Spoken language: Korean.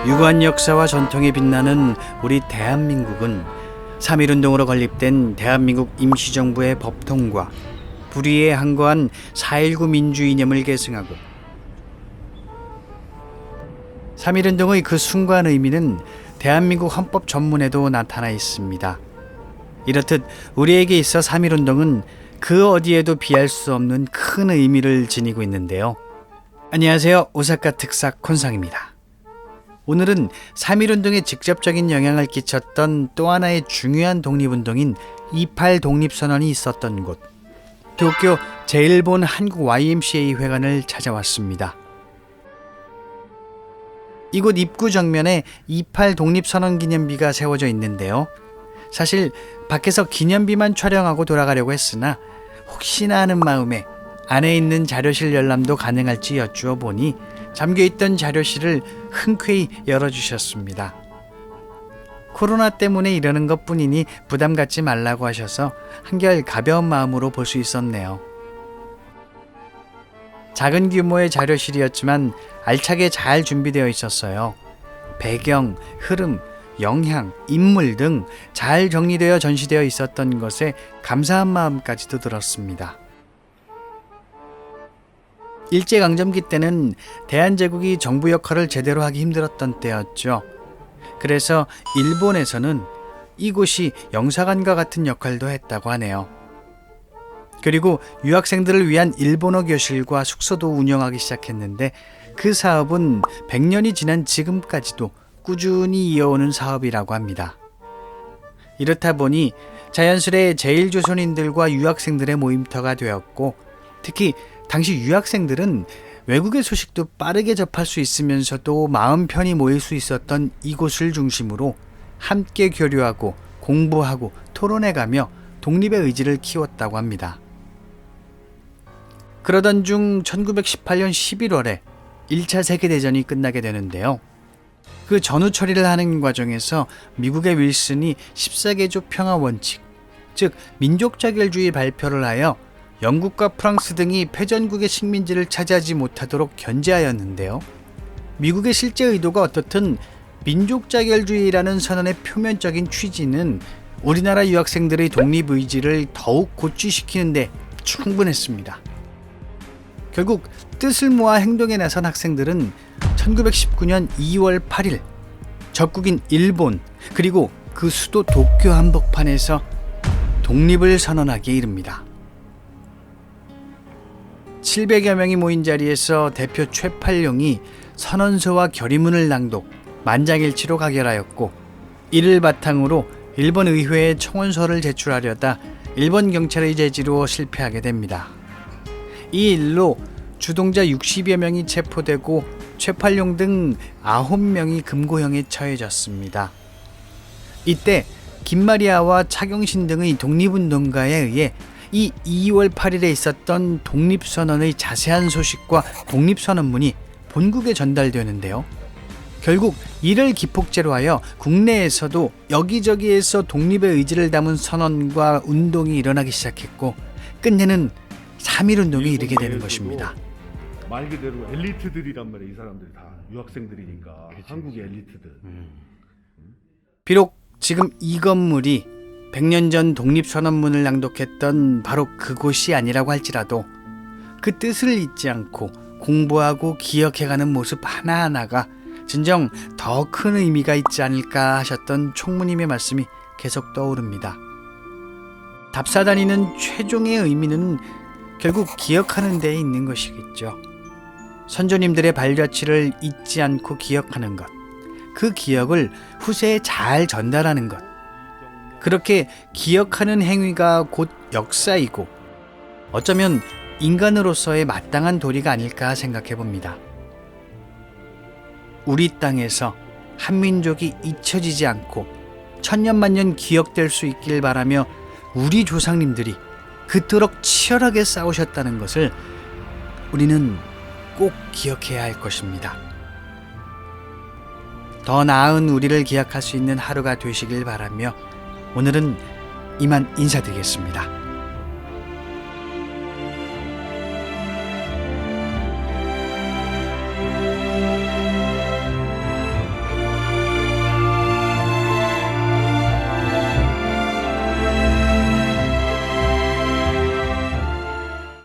유구한 역사와 전통에 빛나는 우리 대한민국은 3.1운동으로 건립된 대한민국 임시정부의 법통과 불의에 항거한 4.19 민주이념을 계승하고 3.1운동의 그 숭고한 의미는 대한민국 헌법 전문에도 나타나 있습니다. 이렇듯 우리에게 있어 3.1운동은 그 어디에도 비할 수 없는 큰 의미를 지니고 있는데요. 안녕하세요. 오사카 특사 콘상입니다. 오늘은 3.1운동에 직접적인 영향을 끼쳤던 또 하나의 중요한 독립운동인 28 독립선언이 있었던 곳, 도쿄 제1본 한국 YMCA 회관을 찾아왔습니다. 이곳 입구 정면에 28 독립선언 기념비가 세워져 있는데요. 사실 밖에서 기념비만 촬영하고 돌아가려고 했으나 혹시나 하는 마음에 안에 있는 자료실 열람도 가능할지 여쭈어 보니 잠겨있던 자료실을 흔쾌히 열어주셨습니다. 코로나 때문에 이러는 것뿐이니 부담 갖지 말라고 하셔서 한결 가벼운 마음으로 볼 수 있었네요. 작은 규모의 자료실이었지만 알차게 잘 준비되어 있었어요. 배경, 흐름, 영향, 인물 등 잘 정리되어 전시되어 있었던 것에 감사한 마음까지도 들었습니다. 일제강점기 때는 대한제국이 정부 역할을 제대로 하기 힘들었던 때였죠. 그래서 일본에서는 이곳이 영사관과 같은 역할도 했다고 하네요. 그리고 유학생들을 위한 일본어 교실과 숙소도 운영하기 시작했는데 그 사업은 100년이 지난 지금까지도 꾸준히 이어오는 사업이라고 합니다. 이렇다 보니 자연스레 제1조선인들과 유학생들의 모임터가 되었고, 특히 당시 유학생들은 외국의 소식도 빠르게 접할 수 있으면서도 마음 편히 모일 수 있었던 이곳을 중심으로 함께 교류하고 공부하고 토론해가며 독립의 의지를 키웠다고 합니다. 그러던 중 1918년 11월에 1차 세계대전이 끝나게 되는데요. 그 전후 처리를 하는 과정에서 미국의 윌슨이 14개조 평화 원칙, 즉 민족자결주의 발표를 하여 영국과 프랑스 등이 패전국의 식민지를 차지하지 못하도록 견제하였는데요. 미국의 실제 의도가 어떻든 민족자결주의라는 선언의 표면적인 취지는 우리나라 유학생들의 독립의지를 더욱 고취시키는 데 충분했습니다. 결국 뜻을 모아 행동에 나선 학생들은 1919년 2월 8일 적국인 일본 그리고 그 수도 도쿄 한복판에서 독립을 선언하기에 이릅니다. 700여 명이 모인 자리에서 대표 최팔룡이 선언서와 결의문을 낭독, 만장일치로 가결하였고, 이를 바탕으로 일본 의회에 청원서를 제출하려다 일본 경찰의 제지로 실패하게 됩니다. 이 일로 주동자 60여 명이 체포되고 최팔룡 등 9명이 금고형에 처해졌습니다. 이때 김마리아와 차경신 등의 독립운동가에 의해 이 2월 8일에 있었던 독립선언의 자세한 소식과 독립선언문이 본국에 전달되는데요. 결국 이를 기폭제로 하여 국내에서도 여기저기에서 독립의 의지를 담은 선언과 운동이 일어나기 시작했고, 끝내는 3.1운동에 이르게 되는 것입니다. 말 그대로 엘리트들이란 말이야. 이 사람들이 다 유학생들이니까. 그치. 한국의 엘리트들. 비록 지금 이 건물이 100년 전 독립선언문을 낭독했던 바로 그곳이 아니라고 할지라도 그 뜻을 잊지 않고 공부하고 기억해가는 모습 하나하나가 진정 더 큰 의미가 있지 않을까 하셨던 총무님의 말씀이 계속 떠오릅니다. 답사다니는 최종의 의미는 결국 기억하는 데에 있는 것이겠죠. 선조님들의 발자취를 잊지 않고 기억하는 것, 그 기억을 후세에 잘 전달하는 것, 그렇게 기억하는 행위가 곧 역사이고 어쩌면 인간으로서의 마땅한 도리가 아닐까 생각해 봅니다. 우리 땅에서 한민족이 잊혀지지 않고 천년만년 기억될 수 있길 바라며 우리 조상님들이 그토록 치열하게 싸우셨다는 것을 우리는 꼭 기억해야 할 것입니다. 더 나은 우리를 기약할 수 있는 하루가 되시길 바라며 오늘은 이만 인사드리겠습니다.